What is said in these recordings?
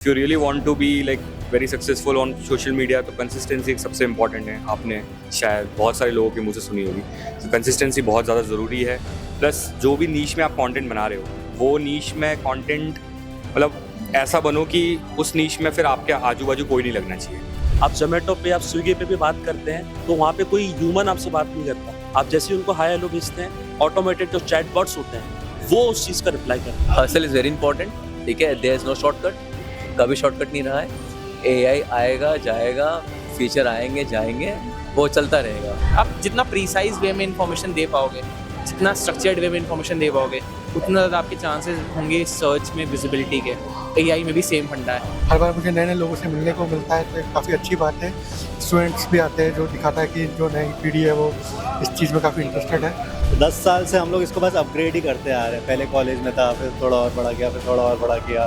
If you really want to be like very successful on social media तो consistency एक सबसे important है। आपने शायद बहुत सारे लोगों के मुंह से सुनी होगी, तो कंसिस्टेंसी बहुत ज़्यादा ज़रूरी है। प्लस जो भी नीश में आप कंटेंट बना रहे हो वो नीश में कंटेंट मतलब ऐसा बनो कि उस नीश में फिर आपके आजू बाजू कोई नहीं लगना चाहिए। आप जोमेटो पे, आप स्विगी पे भी बात करते हैं तो वहाँ पे कोई ह्यूमन आपसे बात नहीं करता। आप जैसे ही उनको हाय हेलो भेजते हैं, ऑटोमेटेड जो चैट बॉट्स होते हैं वो उस चीज़ का रिप्लाई करते हैं। हसल इज़ वेरी इंपॉर्टेंट, ठीक है। देयर इज़ नो शॉर्टकट, कभी शॉर्टकट नहीं रहा है। एआई आएगा जाएगा, फीचर आएंगे जाएंगे, वो चलता रहेगा। आप जितना प्रीसाइज वे में इंफॉर्मेशन दे पाओगे, जितना स्ट्रक्चर्ड वे में इंफॉर्मेशन दे पाओगे, उतना ज़्यादा आपके चांसेस होंगे सर्च में विजिबिलिटी के। एआई में भी सेम फंडा है। हर बार मुझे नए नए लोगों से मिलने को मिलता है, तो काफ़ी अच्छी बात है। स्टूडेंट्स भी आते हैं जो दिखाता है कि जो नई पीढ़ी है वो इस चीज़ में काफ़ी इंटरेस्टेड है। 10 साल से हम लोग इसको बस अपग्रेड ही करते आ रहे हैं। पहले कॉलेज में था, फिर थोड़ा और बड़ा किया, फिर थोड़ा और बड़ा किया,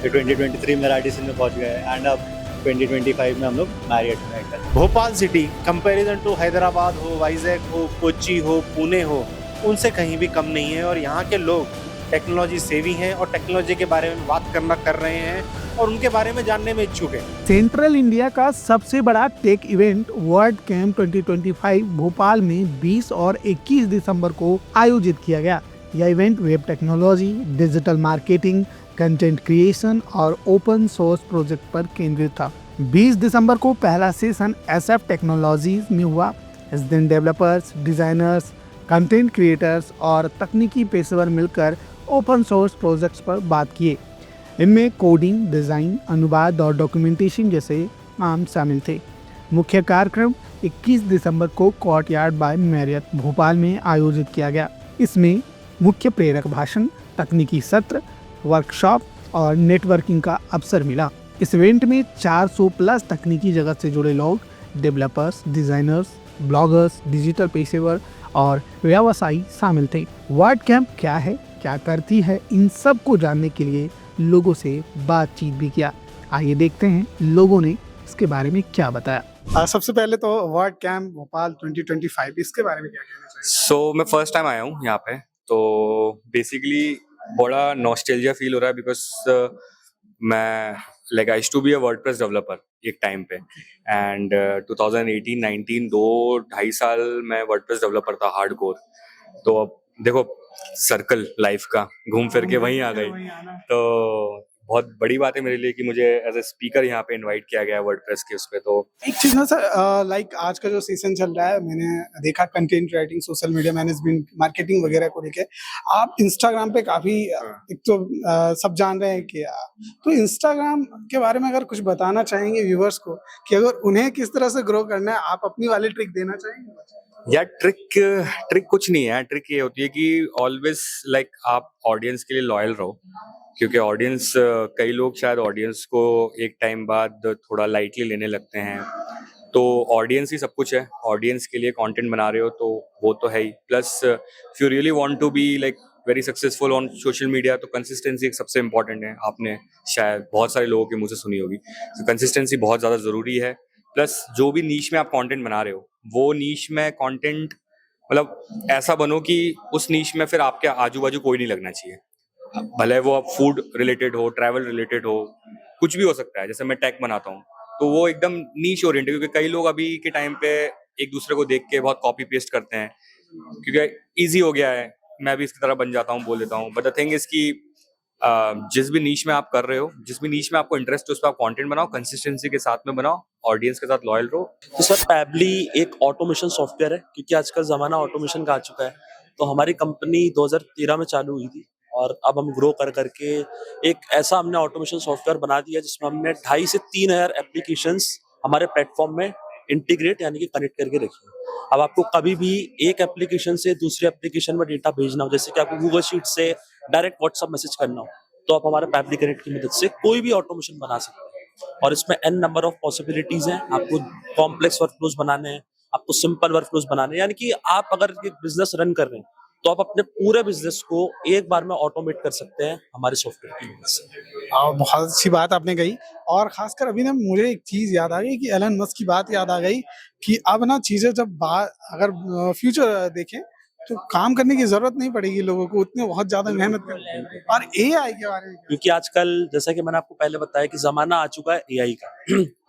फिर 2023 में राइटिसन में पहुंच गए एंड अब 2025 में हम लोग मैरियट में हैं। Bhopal city comparison to Hyderabad हो, वाइजैक हो, कोच्चि हो, पुणे हो, उनसे कहीं भी कम नहीं है। और यहाँ के लोग टेक्नोलॉजी सेवी हैं और टेक्नोलॉजी के बारे में बात करना कर रहे हैं और उनके बारे में जानने में इच्छुक है। सेंट्रल इंडिया का सबसे बड़ा tech event world camp 2025 Bhopal में 20 और 21 दिसंबर को आयोजित किया गया। यह event web technology, digital marketing, content creation और ओपन सोर्स प्रोजेक्ट पर केंद्रित था। 20 दिसंबर को पहला सेशन एसएफ टेक्नोलॉजीज में हुआ। इस दिन डेवलपर्स, डिजाइनर्स, कंटेंट क्रिएटर्स और तकनीकी पेशेवर मिलकर ओपन सोर्स प्रोजेक्ट्स पर बात किए। इनमें कोडिंग, डिज़ाइन, अनुवाद और डॉक्यूमेंटेशन जैसे काम शामिल थे। मुख्य कार्यक्रम 21 दिसंबर को कोर्टयार्ड बाय मैरियट भोपाल में आयोजित किया गया। इसमें मुख्य प्रेरक भाषण, तकनीकी सत्र, वर्कशॉप और नेटवर्किंग का अवसर मिला। इस इवेंट में 400 प्लस तकनीकी जगत से जुड़े लोग, डेवलपर्स, डिज़ाइनर्स, ब्लॉगर्स, डिजिटल पेशेवर और व्यवसायी शामिल थे। वर्ल्ड कैंप क्या है, क्या करती है, इन सब को जानने के लिए लोगों से बातचीत भी किया। आइए देखते हैं लोगों ने इसके बारे में क्या बताया। सबसे पहले तो वर्ल्ड कैंप भोपाल 2025 इसके बारे में क्या कहना चाहिए? मैं फर्स्ट टाइम आया हूँ यहाँ पे, तो बेसिकली बड़ा नॉस्टैल्जिया फील हो रहा है बिकॉज मैं like I used to be a WordPress developer एक टाइम पे एंड 2018-19 2-2.5 साल मैं वर्डप्रेस डेवलपर था हार्डकोर। तो अब देखो सर्कल लाइफ का घूम फिर के वहीं आ गई, तो बहुत बड़ी बात है मेरे लिए कि मुझे एज ए स्पीकर यहाँ पे इनवाइट किया गया है वर्डप्रेस के उस पे। तो एक चीज ना सर, लाइक आज का जो सीजन चल रहा है, मैंने देखा content writing, social media management, marketing वगैरह को लेके आप इंस्टाग्राम पे काफी एक तो सब जान रहे हैं कि तो इंस्टाग्राम के बारे में अगर कुछ बताना चाहेंगे व्यूवर्स को कि अगर उन्हें किस तरह से ग्रो करना है, आप अपनी वाली ट्रिक देना चाहेंगे? यार ट्रिक कुछ नहीं है। ट्रिक ये होती है कि ऑलवेज लाइक आप ऑडियंस के लिए लॉयल रहो, क्योंकि ऑडियंस कई लोग शायद ऑडियंस को एक टाइम बाद थोड़ा लाइटली लेने लगते हैं। तो ऑडियंस ही सब कुछ है। ऑडियंस के लिए कंटेंट बना रहे हो तो वो तो है ही। Plus if you really want to be like very successful on social media तो कंसिस्टेंसी एक सबसे इंपॉर्टेंट है। आपने शायद बहुत सारे लोगों के मुंह से सुनी होगी, तो कंसिस्टेंसी बहुत ज़्यादा ज़रूरी है। प्लस जो भी नीश में आप कंटेंट बना रहे हो वो नीश में कंटेंट मतलब ऐसा बनो कि उस नीश में फिर आपके आजू बाजू कोई नहीं लगना चाहिए। भले वो आप फूड रिलेटेड हो, ट्रैवल रिलेटेड हो, कुछ भी हो सकता है। जैसे मैं टेक बनाता हूँ तो वो एकदम नीश ओरिएंटेड, क्योंकि कई लोग अभी के टाइम पे एक दूसरे को देख के बहुत कॉपी पेस्ट करते हैं क्योंकि इजी हो गया है। मैं भी इसकी तरह बन जाता हूँ, बोल देता हूँ। बट द थिंग इज कि जिस भी नीश में आप कर रहे हो, जिस भी नीश में आपको इंटरेस्ट है उस पर आप कंटेंट बनाओ, कंसिस्टेंसी के साथ में बनाओ, ऑडियंस के साथ लॉयल रहो। तो सर पैबली एक ऑटोमेशन सॉफ्टवेयर है, क्योंकि आजकल ज़माना ऑटोमेशन का आ चुका है। तो हमारी कंपनी 2013 में चालू हुई थी और अब हम ग्रो कर करके एक ऐसा हमने ऑटोमेशन सॉफ्टवेयर बना दिया जिसमें हमने 2.5 से 3,000 एप्लीकेशंस हमारे प्लेटफॉर्म में इंटीग्रेट यानी कि कनेक्ट करके रखी है। अब आपको कभी भी एक एप्लीकेशन से दूसरी एप्लीकेशन में डेटा भेजना हो, जैसे कि आपको गूगल शीट से डायरेक्ट व्हाट्सएप मैसेज करना हो, तो आप हमारे पैबली कनेक्ट की मदद से कोई भी ऑटोमेशन बना सकते हैं। और इसमें n नंबर ऑफ पॉसिबिलिटीज हैं। आपको कॉम्प्लेक्स वर्कफ्लोज बनाने हैं, आपको सिंपल वर्कफ्लोज बनाने हैं, यानी कि आप अगर एक बिजनेस रन कर रहे हैं तो आप अपने पूरे बिजनेस को एक बार में ऑटोमेट कर सकते हैं हमारे सॉफ्टवेयर की मदद से। बहुत अच्छी बात आपने कही। और खासकर अभी ना मुझे एक चीज याद आ गई कि एलन मस्क की बात याद आ गई कि अब ना चीजें जब अगर फ्यूचर देखें तो काम करने की जरूरत नहीं पड़ेगी लोगों को, उतने बहुत ज्यादा मेहनत करनी। और एआई के बारे में क्योंकि आजकल जैसा कि मैंने आपको पहले बताया कि जमाना आ चुका है एआई का।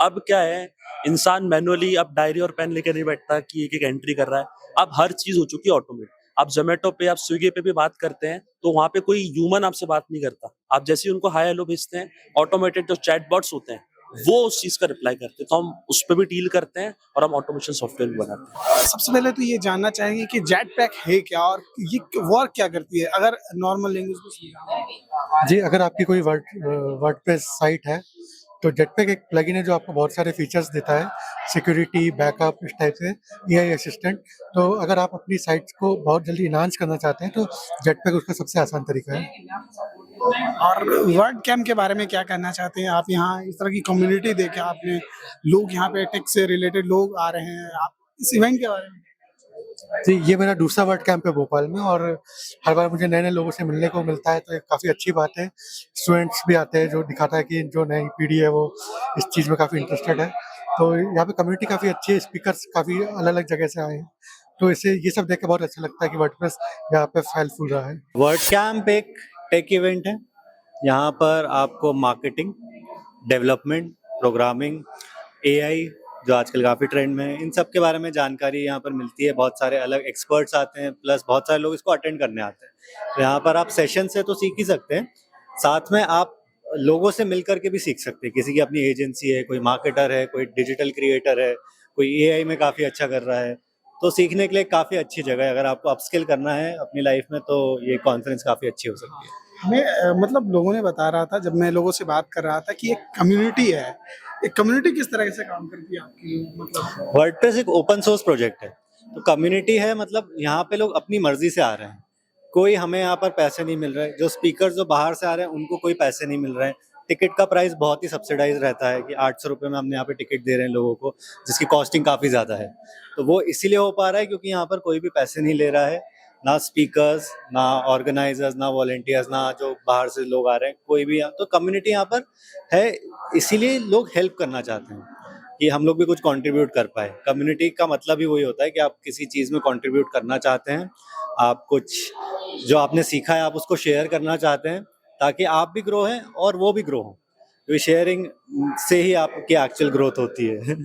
अब क्या है, इंसान मैनुअली अब डायरी और पेन लेके नहीं बैठता कि एक एक एंट्री कर रहा है। अब हर चीज हो चुकी है ऑटोमेट। आप जोमेटो पे, आप स्विगी पे भी बात करते हैं तो वहां पे कोई ह्यूमन आपसे बात नहीं करता। आप जैसे ही उनको हाय हेलो भेजते हैं, ऑटोमेटेड जो चैटबॉट्स होते हैं वो उस चीज का रिप्लाई करते हैं। तो हम उस पर भी डील करते हैं और हम ऑटोमेशन सॉफ्टवेयर भी बनाते हैं। सबसे पहले तो ये जानना चाहेंगे कि जेट पैक है क्या और ये वर्क क्या करती है, अगर नॉर्मल लैंग्वेज में समझाना। जी, अगर आपकी कोई वर्डप्रेस साइट है तो जेटपैक एक प्लगइन है जो आपको बहुत सारे फीचर्स देता है, सिक्योरिटी, बैकअप, इस टाइप से, एआई असिस्टेंट। तो अगर आप अपनी साइट्स को बहुत जल्दी इन्हांस करना चाहते हैं तो जेटपैक उसका सबसे आसान तरीका है। और वर्ड कैम्प के बारे में क्या कहना चाहते हैं आप? यहाँ इस तरह की कम्युनिटी देखे आपने, लोग यहाँ पे टेक से रिलेटेड लोग आ रहे हैं, आप इस इवेंट के बारे में? जी, ये मेरा दूसरा वर्ड कैंप है भोपाल में और हर बार मुझे नए-नए लोगों से मिलने को मिलता है, तो ये काफ़ी अच्छी बात है। स्टूडेंट्स भी आते हैं जो दिखाता है कि जो नई पीढ़ी है वो इस चीज़ में काफ़ी इंटरेस्टेड है। तो यहाँ पे कम्युनिटी काफ़ी अच्छी है, स्पीकर्स काफ़ी अलग-अलग जगह से आए हैं। तो इससे ये सब देख के बहुत अच्छा लगता है कि वर्डप्रेस यहाँ पे फैल-फूल रहा है। वर्ड कैंप एक टेक इवेंट है। यहाँ पर आपको मार्केटिंग, डेवलपमेंट, प्रोग्रामिंग, एआई जो आजकल काफ़ी ट्रेंड में है, इन सब के बारे में जानकारी यहाँ पर मिलती है। बहुत सारे अलग एक्सपर्ट्स आते हैं, प्लस बहुत सारे लोग इसको अटेंड करने आते हैं। तो यहाँ पर आप सेशन से तो सीख ही सकते हैं, साथ में आप लोगों से मिल कर के भी सीख सकते हैं। किसी की अपनी एजेंसी है, कोई मार्केटर है, कोई डिजिटल क्रिएटर है, कोई एआई में काफ़ी अच्छा कर रहा है, तो सीखने के लिए काफ़ी अच्छी जगह है। अगर आपको अपस्किल करना है अपनी लाइफ में तो ये कॉन्फ्रेंस काफ़ी अच्छी हो सकती है। हमें मतलब लोगों ने बता रहा था, जब मैं लोगों से बात कर रहा था कि एक कम्युनिटी है, एक कम्युनिटी किस तरह से काम करती है आपकी, मतलब? वर्डप्रेस एक ओपन सोर्स प्रोजेक्ट है, तो कम्युनिटी है, मतलब यहाँ पे लोग अपनी मर्जी से आ रहे हैं। कोई हमें यहाँ पर पैसे नहीं मिल रहे, जो स्पीकर जो बाहर से आ रहे हैं उनको कोई पैसे नहीं मिल रहे हैं। टिकट का प्राइस बहुत ही सब्सिडाइज रहता है कि 800 रुपये में हम यहाँ पे टिकट दे रहे हैं लोगों को, जिसकी कॉस्टिंग काफ़ी ज़्यादा है। तो वो इसीलिए हो पा रहा है क्योंकि यहाँ पर कोई भी पैसे नहीं ले रहा है, ना स्पीकर्स, ना ऑर्गेनाइजर्स, ना वॉलंटियर्स, ना जो बाहर से लोग आ रहे हैं, कोई भी। तो कम्युनिटी यहाँ पर है, इसीलिए लोग हेल्प करना चाहते हैं कि हम लोग भी कुछ कंट्रीब्यूट कर पाए। कम्युनिटी का मतलब ही वही होता है कि आप किसी चीज़ में कंट्रीब्यूट करना चाहते हैं, आप कुछ जो आपने सीखा है आप उसको शेयर करना चाहते हैं, ताकि आप भी ग्रो हैं और वो भी ग्रो हों। तो शेयरिंग से ही आपकी एक्चुअल ग्रोथ होती है।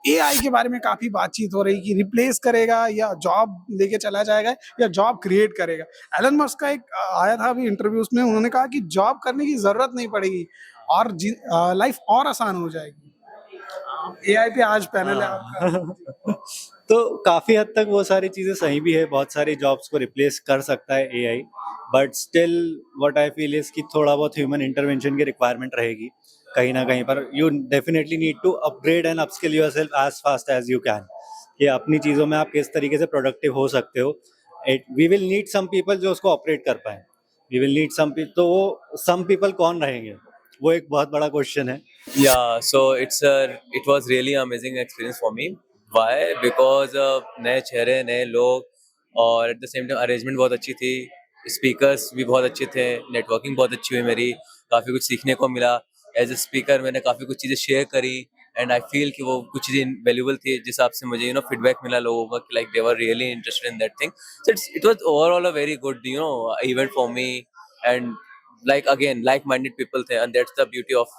एआई के बारे में काफी बातचीत हो रही कि रिप्लेस करेगा या जॉब लेके चला जाएगा या जॉब क्रिएट करेगा। एलन मस्क का एक आया था अभी इंटरव्यूज में, उन्होंने कहा कि जॉब करने की जरूरत नहीं पड़ेगी और लाइफ और आसान हो जाएगी। एआई पे आज पैनल है आपका। तो काफ़ी हद तक वो सारी चीज़ें सही भी है, बहुत सारी जॉब्स को रिप्लेस कर सकता है AI, but still what I feel is कि थोड़ा बहुत ह्यूमन इंटरवेंशन की रिक्वायरमेंट रहेगी कहीं ना कहीं पर। You definitely need to upgrade and upskill yourself as fast as you can, कि अपनी चीज़ों में आप किस तरीके से प्रोडक्टिव हो सकते हो। We will need some people जो उसको ऑपरेट कर पाए, we will need some people, तो वो सम पीपल कौन रहेंगे, वो एक बहुत बड़ा क्वेश्चन है। Yeah, so it was really amazing experience for me. Why? Because नए चेहरे, नए लोग, और at the same time arrangement बहुत अच्छी थी, स्पीकर्स भी बहुत अच्छे थे, नेटवर्किंग बहुत अच्छी हुई मेरी, काफ़ी कुछ सीखने को मिला। एज ए स्पीकर मैंने काफ़ी कुछ चीज़ें शेयर करी एंड आई फील कि वो कुछ चीज़ें वैल्यूबल थी, जिस हिसाब से मुझे फीडबैक मिला लोगों का कि like they were really interested in that thing. So it was overall a very good event for me, and like again like-minded people थे, and that's the beauty of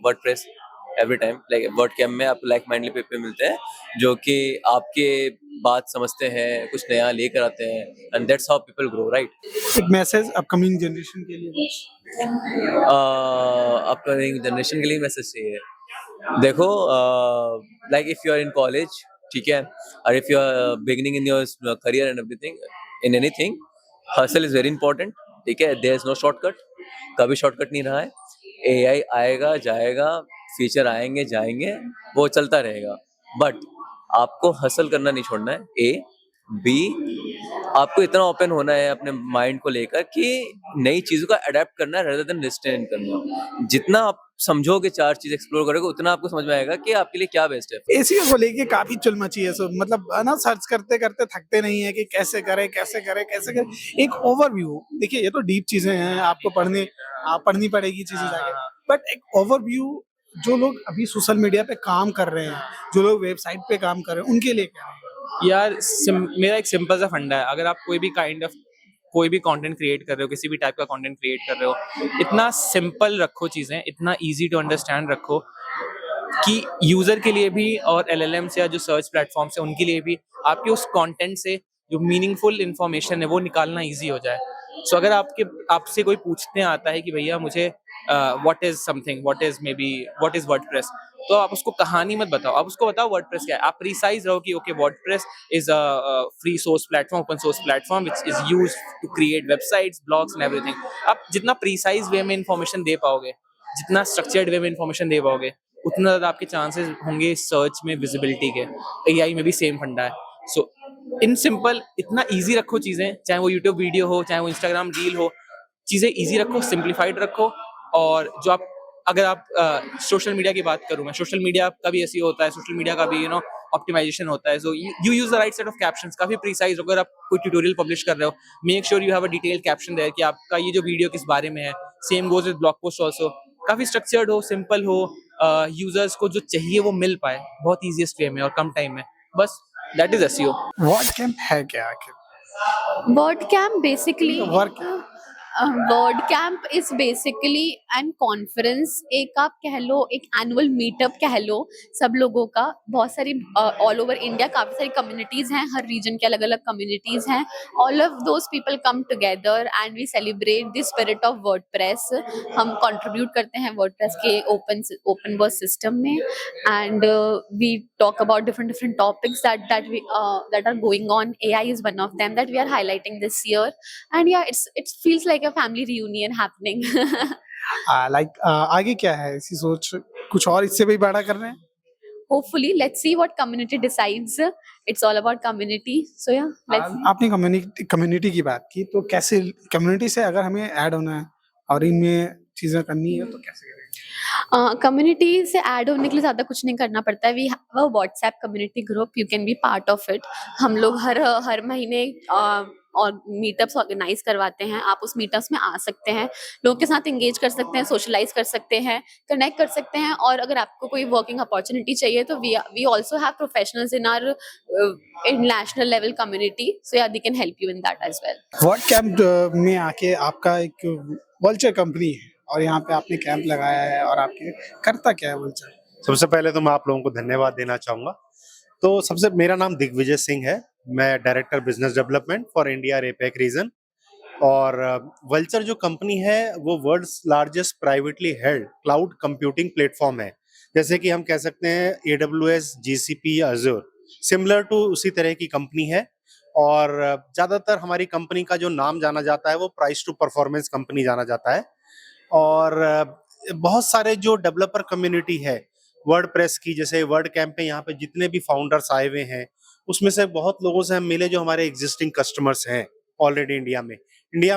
WordPress every time। like WordCamp में आप like-minded people मिलते हैं जो कि आपके बात समझते हैं, कुछ नया लेकर आते हैं, and that's how people grow, right? एक मैसेज अपकमिंग जनरेशन के लिए? अपकमिंग जनरेशन के लिए मैसेज चाहिए। देखो, like if you are in college, ठीक है, और if you are beginning in your career and everything, in anything, hustle is very important, ठीक है। there is no shortcut, कभी शॉर्टकट नहीं रहा है। एआई आएगा जाएगा, फीचर आएंगे जाएंगे, वो चलता रहेगा, बट आपको हसल करना नहीं छोड़ना है। ए बी, आपको इतना ओपन होना है अपने माइंड को लेकर कि नई चीज़ों का अडेप्ट करना है rather than रिस्ट्रेन करना। जितना आप समझोगे, चार चीज़ एक्सप्लोर करोगे, उतना आपको समझ में आएगा कि आपके लिए क्या बेस्ट है। एसी को लेके काफी चुल मची है, सो मतलब ना सर्च करते करते थकते नहीं है कि कैसे करें कैसे करें कैसे करें। एक ओवरव्यू देखिए, ये तो डीप चीजें हैं, आपको पढ़नी पड़ेगी चीजें जाके, बट एक ओवरव्यू जो लोग अभी सोशल मीडिया पे काम कर रहे हैं, जो लोग वेबसाइट पे काम कर रहे हैं, उनके लिए क्या है? यार मेरा एक सिंपल सा फंडा है, अगर आप कोई भी कंटेंट क्रिएट कर रहे हो, किसी भी टाइप का कंटेंट क्रिएट कर रहे हो, इतना सिंपल रखो चीज़ें, इतना इजी टू अंडरस्टैंड रखो कि यूज़र के लिए भी और एलएलएम्स या जो सर्च प्लेटफॉर्म्स है उनके लिए भी आपके उस कंटेंट से जो मीनिंगफुल इंफॉर्मेशन है वो निकालना इजी हो जाए। सो अगर आपसे कोई पूछने आता है कि भैया मुझे what is something, what is WordPress, तो आप उसको कहानी मत बताओ, आप उसको बताओ वर्डप्रेस क्या है। आप प्रिसाइज रहो कि okay WordPress is a free source platform, open source platform which is used to create websites, blogs and everything. आप जितना प्रिसाइज वे में इंफॉर्मेशन दे पाओगे, जितना स्ट्रक्चर्ड वे में इंफॉर्मेशन दे पाओगे, उतना ज़्यादा आपके चांसेस होंगे सर्च में विजिबिलिटी के। एआई में भी सेम फंडा है। सो इन सिंपल इतना इजी रखो चीज़ें, चाहे वो यूट्यूब वीडियो हो, चाहे वो इंस्टाग्राम रील हो, चीज़ें इजी रखो, सिंप्लीफाइड रखो। और जो आप अगर आप सोशल मीडिया की बात करूँ मैं, सोशल मीडिया का भी ऐसे होता है, सोशल मीडिया का भी ऑप्टिमाइजेशन होता है। So you use the right set of captions, काफी प्रिसाइज। अगर आप कोई ट्यूटोरियल पब्लिश कर रहे हो, make sure you have a detailed caption there कि आपका ये जो वीडियो किस बारे में है। Same goes with blog post also, काफी स्ट्रक्चर्ड हो, सिंपल हो, यूजर्स को जो चाहिए वो मिल पाए बहुत ईजीएस्ट वे में और कम टाइम में। बस that is SEO. WordCamp है क्या आखिर? WordCamp basically work WordCamp is basically an conference, एक आप कह लो एक एनुअल मीटअप कह लो सब लोगों का। बहुत सारी ऑल ओवर इंडिया काफ़ी सारी कम्युनिटीज़ हैं, हर रीजन के अलग अलग कम्युनिटीज़ हैं। All of those people come together and we celebrate the spirit of WordPress. हम कंट्रीब्यूट करते हैं वर्डप्रेस के ओपन वर्ड सिस्टम में, and we talk about different topics that are going on. AI is one of them that we are highlighting this year, and yeah, it feels like a family reunion happening. Like आगे क्या है इसी सोच, कुछ और इससे भी बड़ा कर रहे हैं? Hopefully, let's see what community decides. It's all about community. So yeah, let's see. आपने कम्युनिटी की बात की, तो कैसे कम्युनिटी से अगर हमें ऐड होना है और इनमें चीजें करनी है तो कैसे करेंगे? कम्युनिटी से ऐड होने के लिए ज़्यादा कुछ नहीं करना पड़ता है। We have a WhatsApp community group, you can be part of it. हम लोग हर महीने और मीटअप्स ऑर्गेनाइज करवाते हैं। आप उस मीटअप्स में आ सकते हैं, लोगों के साथ एंगेज कर सकते हैं, सोशलाइज कर सकते हैं, कनेक्ट कर सकते हैं। और अगर आपको कोई वर्किंग अपॉर्चुनिटी चाहिए तो we also have professionals in our international level community, so yeah they can help you in that as well. Word camp में आके आपका एक वल्चर कंपनी है और यहाँ पे आपने कैंप लगाया है, और आपके करता क्या है वल्चर? सबसे पहले तो मैं आप लोगों को धन्यवाद देना चाहूँगा। तो सबसे मेरा नाम दिग्विजय सिंह है, मैं director business development for India APAC region. और वल्चर जो कंपनी है वो world's largest privately held cloud computing platform है। जैसे कि हम कह सकते हैं AWS, GCP या Azure, सिमिलर टू उसी तरह की कंपनी है। और ज़्यादातर हमारी कंपनी का जो नाम जाना जाता है वो प्राइस टू परफॉर्मेंस कंपनी जाना जाता है। और बहुत सारे जो डेवलपर कम्युनिटी है वर्डप्रेस की, जैसे वर्ड कैंप पे यहाँ पे जितने भी फाउंडर्स आए हुए हैं उसमें से बहुत लोगों से हम मिले जो हमारे एग्जिस्टिंग कस्टमर्स हैं ऑलरेडी इंडिया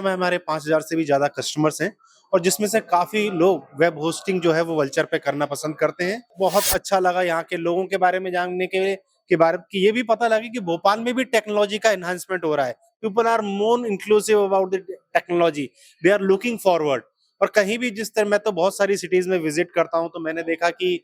में हमारे 5000 से भी ज़्यादा कस्टमर्स हैं, और जिसमें से काफ़ी लोग वेब होस्टिंग जो है वो वल्चर पे करना पसंद करते हैं। बहुत अच्छा लगा यहाँ के लोगों के बारे में जानने के बारे की ये भी पता लगा कि भोपाल में भी टेक्नोलॉजी का एनहांसमेंट हो रहा है। People are more inclusive about the technology, they are looking forward. और कहीं भी जिस तरह, मैं तो बहुत सारी सिटीज में विजिट करता हूँ, तो मैंने देखा कि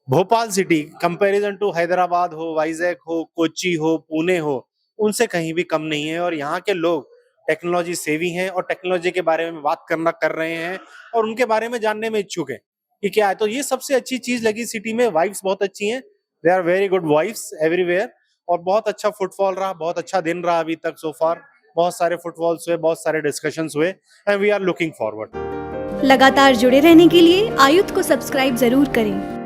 Bhopal city comparison to Hyderabad हो, वाइजैक हो, कोच्चि हो, पुणे हो, उनसे कहीं भी कम नहीं है। और यहाँ के लोग टेक्नोलॉजी सेवी हैं और टेक्नोलॉजी के बारे में बात कर रहे हैं और उनके बारे में जानने में इच्छुक हैं कि क्या है। तो ये सबसे अच्छी चीज लगी सिटी में। वाइब्स बहुत अच्छी हैं, they are very good vibes everywhere. और बहुत अच्छा फुटफॉल रहा, बहुत अच्छा दिन रहा अभी तक सो फार। बहुत सारे फुटफॉल्स हुए, बहुत सारे डिस्कशंस हुए, and we are looking forward. लगातार जुड़े रहने के लिए आयुक्त को सब्सक्राइब जरूर करें।